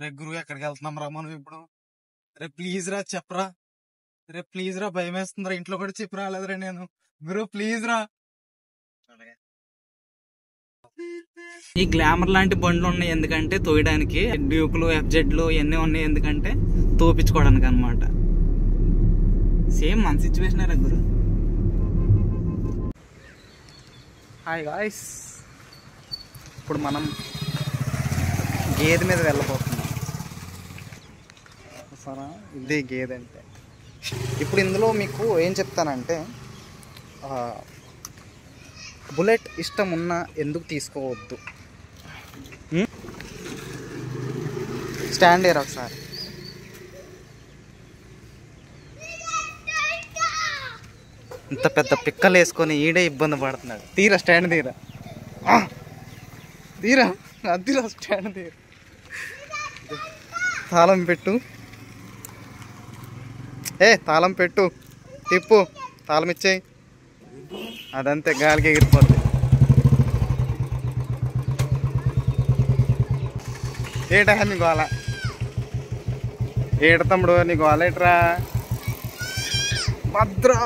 రే గురువు ఎక్కడికి వెళ్తున్నాం రా మనం ఇప్పుడు? రే ప్లీజ్ రా చెప్పరా. రే ప్లీజ్ రా, భయం వేస్తుందిరా. ఇంట్లో కూడా చెప్పి రాలేదురా నేను. గురు ప్లీజ్ రా. ఈ గ్లామర్ లాంటి బండ్లు ఉన్నాయి ఎందుకంటే తోయడానికి, డ్యూక్లు ఎఫ్జెడ్లు ఇవన్నీ ఉన్నాయి ఎందుకంటే తోపించుకోవడానికి అనమాట. సేమ్ మన సిచ్యువేషన్ రా గురు. హాయ్ గాయ్స్, ఇప్పుడు మనం గేదె మీద వెళ్ళబోతున్నాం. సరే, ఇదే గేదె అంటే. ఇప్పుడు ఇందులో మీకు ఏం చెప్తానంటే, బుల్లెట్ ఇష్టం ఉన్నా ఎందుకు తీసుకోవద్దు. స్టాండ్ ఏరా ఒకసారి. ఇంత పెద్ద పిక్కలు వేసుకొని ఈడే ఇబ్బంది పడుతున్నాడు. తీరా స్టాండ్ తీరా, తీరా అదిరా స్టాండ్ తీరా. తాళం పెట్టు, తాళం పెట్టు, తిప్పు, తాళం ఇచ్చేయి. అదంతే, గాలికి ఎగిరిపోద్ది. ఏటా నీ గోళ? ఏట తమ్ముడు నీ గోళ ఏట్రా? భద్రా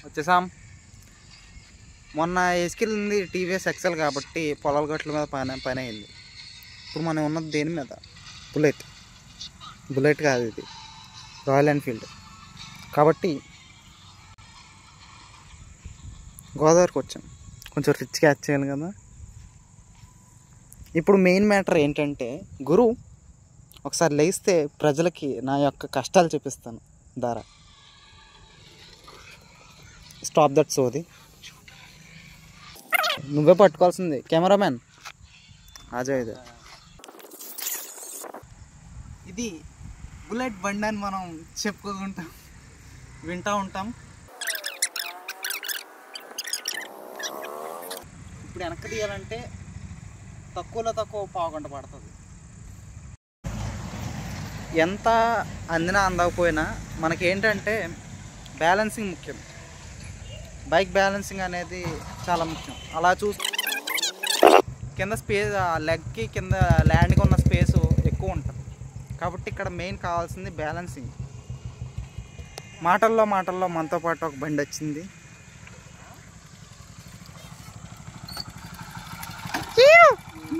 వచ్చేసాం. మొన్న వేసుకెళ్ళింది టీవీఎస్ ఎక్సెల్ కాబట్టి పొలాల గట్ల మీద పని అయింది. ఇప్పుడు మనం ఉన్నది దేని మీద? బుల్లెట్ కాదు, ఇది రాయల్ ఎన్ఫీల్డ్. కాబట్టి గోదావరికి వచ్చాం, కొంచెం రిచ్ క్యాచ్ చేయాలి కదా. ఇప్పుడు మెయిన్ మ్యాటర్ ఏంటంటే, గురు ఒకసారి లేస్తే ప్రజలకి నా యొక్క కష్టాలు చూపిస్తాను. దారా స్టాప్ దట్ సోది, నువ్వే పట్టుకోవాల్సింది. కెమెరామ్యాన్ ఆజా. ఇది బుల్లెట్ బండి అని మనం చెప్పుకుంటాం, వింటూ ఉంటాం. ఇప్పుడు వెనక్కి తీయాలంటే తక్కువలో తక్కువ పావుగంట పడుతుంది. ఎంత అందినా అందకపోయినా మనకేంటంటే బ్యాలెన్సింగ్ ముఖ్యం. బైక్ బ్యాలెన్సింగ్ అనేది చాలా ముఖ్యం. అలా చూసి కింద స్పేస్, లెగ్కి కింద ల్యాండ్కి ఉన్న స్పేసు ఎక్కువ ఉంటుంది. కాబట్టి ఇక్కడ మెయిన్ కావాల్సింది బ్యాలెన్సింగ్. మాటల్లో మనతో పాటు ఒక బండి వచ్చింది.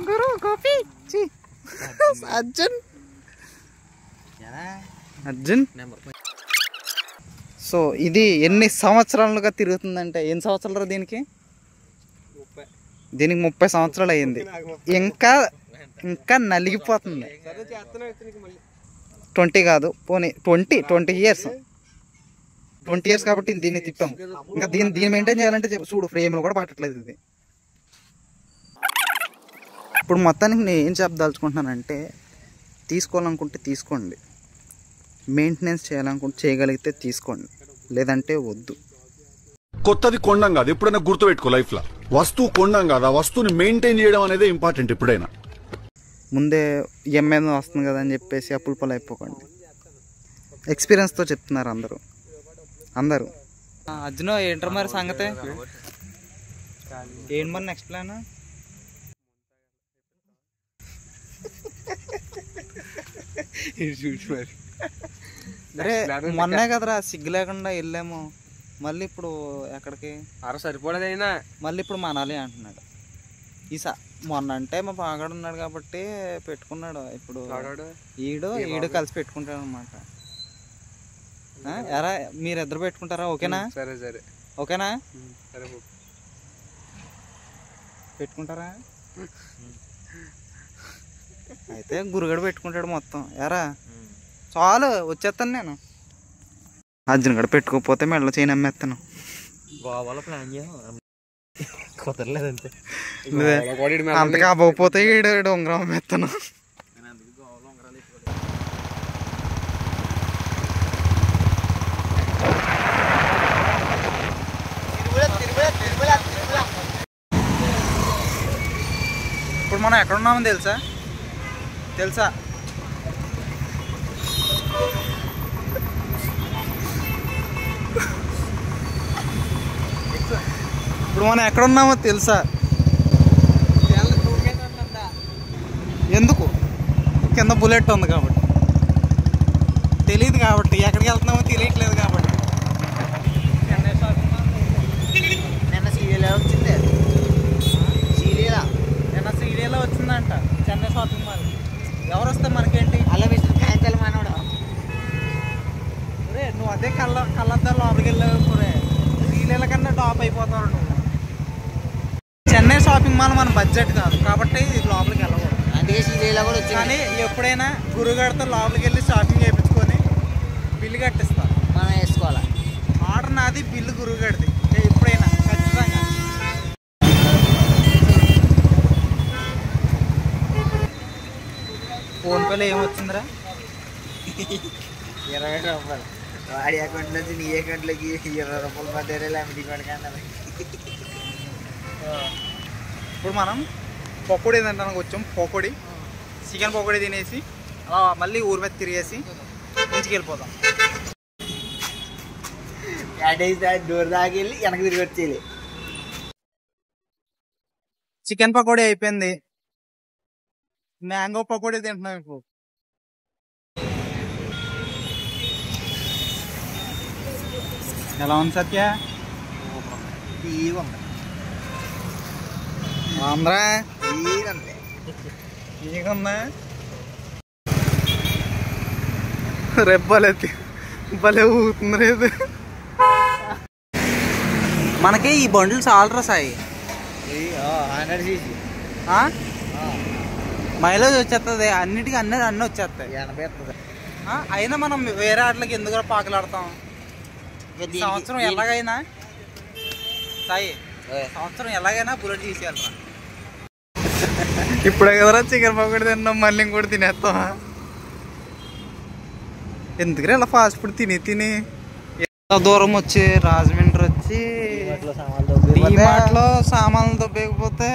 గురు గోపి అర్జున్. సో ఇది ఎన్ని సంవత్సరాలుగా తిరుగుతుందంటే, ఎన్ని సంవత్సరాలు దీనికి? 30 సంవత్సరాలు అయ్యింది. ఇంకా నలిగిపోతుంది. 20 కాదు, పోనీ 20 ఇయర్స్. 20 ఇయర్స్ కాబట్టి దీన్ని తిప్పాం. ఇంకా దీన్ని మెయింటైన్ చేయాలంటే చూడు, ఫ్రేమ్లో కూడా పట్టట్లేదు ఇది. ఇప్పుడు మొత్తానికి నేను ఏం చెప్పదలుచుకుంటున్నానంటే, తీసుకోవాలనుకుంటే తీసుకోండి, మెయింటెనెన్స్ చేయాలనుకుంటే చేయగలిగితే తీసుకోండి, లేదంటే వద్దు. కొత్తది కొండం కాదు, ఎప్పుడైనా గుర్తుపెట్టుకో లైఫ్ లో. వస్తువు కొండం కాదు, ఆ వస్తువుని మెయింటైన్ చేయడం అనేది ఇంపార్టెంట్. ఎప్పుడైనా ముందే ఈఎంఐ వస్తుంది కదా అని చెప్పేసి అప్పుల పాలు అయిపోకండి. ఎక్స్పీరియన్స్తో చెప్తున్నారు అందరూ. అర్జున్ ఏంటర్ మరి సంగతే? ఏంటి మరి నెక్స్ట్ ప్లాన్? అరే మొన్నే కదరా సిగ్గు లేకుండా వెళ్ళాము, మళ్ళీ ఇప్పుడు ఎక్కడికి? సరిపోలేదైనా మళ్ళీ ఇప్పుడు మనాలి అంటున్నాడు. మొన్న అంటే మా పాగాడు ఉన్నాడు కాబట్టి పెట్టుకున్నాడు. ఇప్పుడు ఈడు కలిసి పెట్టుకుంటాడు అనమాట. ఎరా మీరిద్దరు పెట్టుకుంటారా? ఓకేనా? సరే ఓకేనా? పెట్టుకుంటారా? అయితే గురుగడు పెట్టుకుంటాడు మొత్తం. ఎరా చాలు, వచ్చేస్తాను నేను. అర్జున్ గడ పెట్టుకోకపోతే మెడలో చేయని అమ్మేస్తాను. గోవాలో ప్లాన్ కుదరలేదంటే అంతగా అవ్వకపోతే ఈడు ఉంగరం అమ్మేస్తాను. ఇప్పుడు మనం ఎక్కడ ఉన్నామని తెలుసా? ఇప్పుడు మనం ఎక్కడున్నామో తెలుసా? ఎందుకు? కింద బుల్లెట్ ఉంది కాబట్టి. తెలియదు కాబట్టి, ఎక్కడికి వెళ్తున్నామో తెలియట్లేదు కాబట్టి. నిన్న సీరియల్ వచ్చింది, నిన్న సీరియల్లో వచ్చిందంట చెన్నై షాపింగ్ మాల్. ఎవరు వస్తే మనకేంటి? అలా విషయం కాగితాలు మనోడు. నువ్వు అదే కళ్ళద్దాలు లోపలికి వెళ్ళావు. సీరియల్ కన్నా టాప్ అయిపోతావు నువ్వు. చెన్నై షాపింగ్ మాల్ మన బడ్జెట్ కాదు కాబట్టి లోపలికి వెళ్ళకూడదు. అందుకే సీరియల్ కూడా వచ్చింది. కానీ ఎప్పుడైనా గురుగారితో లోపలికి వెళ్ళి షాపింగ్ చేయించుకొని బిల్లు కట్టిస్తాను. మనం వేసుకోవాలి. ఆర్డర్ నాది, బిల్లు గురుగారిది. ఎప్పుడైనా ఖచ్చితంగా. ఫోన్పేలో ఏమొచ్చిందిరా? 20 రూపాయలు. వాడి అకౌంట్ నుంచి నీ అకౌంట్లోకి 20 రూపాయలు పడ్డారే అమిటి పడకన్నారు. ఇప్పుడు మనం పకోడీ తినడానికి వచ్చాం. పకోడీ, చికెన్ పకోడీ తినేసి అలా మళ్ళీ ఊరి మీద తిరిగేసి ఇంటికి వెళ్ళిపోతాం. డోర్ దాకా వెళ్ళి వెనక్కి తిరిగి వచ్చేయాలి. చికెన్ పకోడీ అయిపోయింది. మ్యాంగో పకోడీ తింటున్నాం ఇప్పుడు. ఎలా ఉంది సత్య? తీగుంది. ఆంధ్రా తీగుంది. తీగుందా? రేపు భలే ఊతుంది రేపు. మనకి ఈ బండ్లు చాలరా సాయి. 100 cc. మైలేజ్ వచ్చేస్తుంది, అన్నిటికీ అన్నీ వచ్చేస్తాయి. 80 వస్తుంది. అయినా మనం వేరే ఆటలకి ఎందుకు పాకులాడతాం? సంవత్సరం ఎలాగైనా సాయి, సంవత్సరం ఎలాగైనా బుల్లెట్ తీసేయాలరా. ఇప్పుడే కదరా చికెన్ పకోడీ తిన్నాం, మళ్ళీ ఇంకోటి తినేస్తాం. ఎందుకు ఇలా ఫాస్ట్ ఫుడ్ తిని ఎంత దూరం వచ్చి రాజమండ్రి వచ్చి డీమార్ట్లో సామాన్లు దొబ్బేకపోతే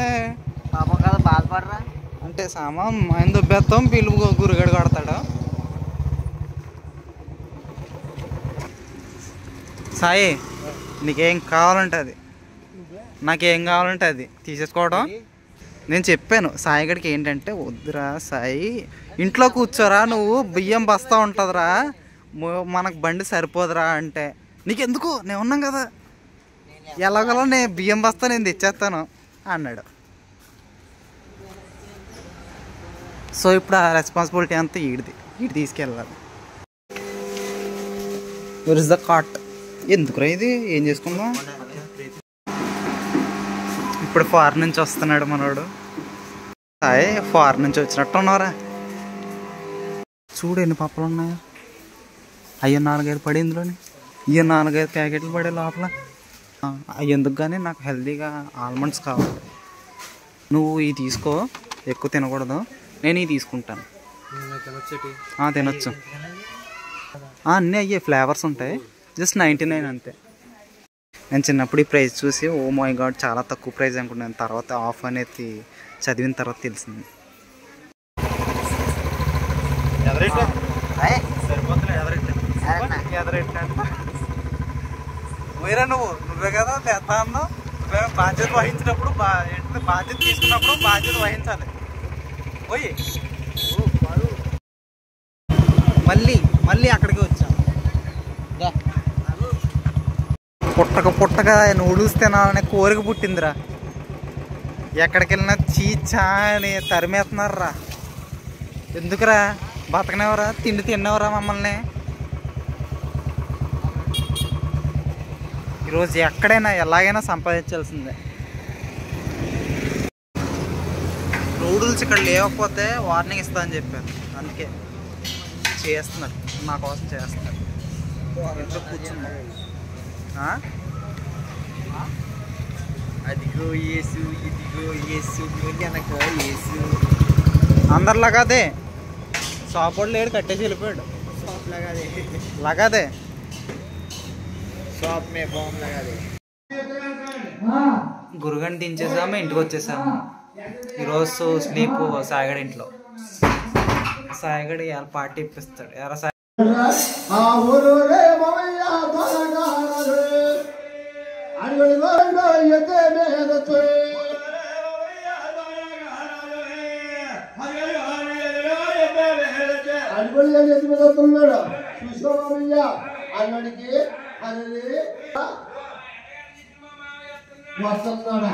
పాపం కదా బాధపడరా. అంటే సామాన్ ఆయన దొబ్బేస్తాం, పిలుపు గురుగడు కొడతాడు. సాయి నీకేం కావాలంటే అది, నాకేం కావాలంటే అది తీసేసుకోవడం. నేను చెప్పాను సాయిగడికి ఏంటంటే, వద్దురా సాయి ఇంట్లో కూర్చోరా, నువ్వు బియ్యం బస్తా ఉంటుందిరా, మనకు బండి సరిపోదురా అంటే, నీకెందుకు నేను ఉన్నాం కదా, ఎలాగోలా నేను బియ్యం బస్తా నేను తెచ్చేస్తాను అన్నాడు. సో ఇప్పుడు ఆ రెస్పాన్సిబిలిటీ అంతా ఈడు తీసుకెళ్ళాలి. Where is the cat? ఎందుకురా ఇది, ఏం చేసుకుందాం? ఇప్పుడు ఫారెన్ నుంచి వస్తున్నాడు మనోడు. సాయి ఫారెన్ నుంచి వచ్చినట్టు ఉన్నారా? చూడు ఎన్ని పప్పులు ఉన్నాయో. అయ్యో 4-5 పడి ఇందులోని, ఇయ్యో 4-5 ప్యాకెట్లు పడే లోపల. అవి ఎందుకు కానీ నాకు హెల్తీగా ఆల్మండ్స్ కావాలి. నువ్వు ఇవి తీసుకో, ఎక్కువ తినకూడదు, నేను ఇవి తీసుకుంటాను. తినొచ్చు. అన్నీ అయ్యే ఫ్లేవర్స్ ఉంటాయి, జస్ట్ 99 అంతే. నేను చిన్నప్పుడు ఈ ప్రైస్ చూసి ఓ మై గాడ్ చాలా తక్కువ ప్రైస్ అనుకున్నాను. తర్వాత ఆఫ్ అనేది చదివిన తర్వాత తెలిసింది. వేరే నువ్వే కదా తెస్తా అన్నావు. బాధ్యత వహించినప్పుడు బాధ్యత తీసుకున్నప్పుడు బాధ్యత వహించాలి. పోయి మళ్ళీ అక్కడికి వచ్చాం. పుట్టక నూడిల్స్ తినాలనే కోరిక పుట్టిందిరా. ఎక్కడికి వెళ్ళినా చీచా అని తరిమేస్తున్నారా. ఎందుకురా బతకనేవరా, తిండి తిన్నవరా మమ్మల్ని. ఈరోజు ఎక్కడైనా ఎలాగైనా సంపాదించాల్సిందే. నూడిల్స్ ఇక్కడ లేకపోతే వార్నింగ్ ఇస్తా అని చెప్పాను, అందుకే చేస్తున్నారు, నా కోసం చేస్తున్నారు. ఎంతో కూర్చున్నా. అదిగో యేసు, ఇదిగో యేసు, వెనక యేసు. అందరిలాగా అదే షాప్ వాడు లేడు, కట్టేసి వెళ్ళిపోయాడు. షాప్ లగాదే, లగాదే షాప్ మే బాంబ్ లగాదే. గురుగని దించేసాము, ఇంటికి వచ్చేసాము. ఈరోజు స్లీప్ సాయిగడి ఇంట్లో. సాయిగడి ఇవాళ పార్టీ ఇప్పిస్తాడు. ఎవరా సాయి? 啊！ అడిగొడి ఎత్తి మీద వస్తున్నాడు చూసుకోమయ్యా అన్నడికి అది వస్తున్నాడా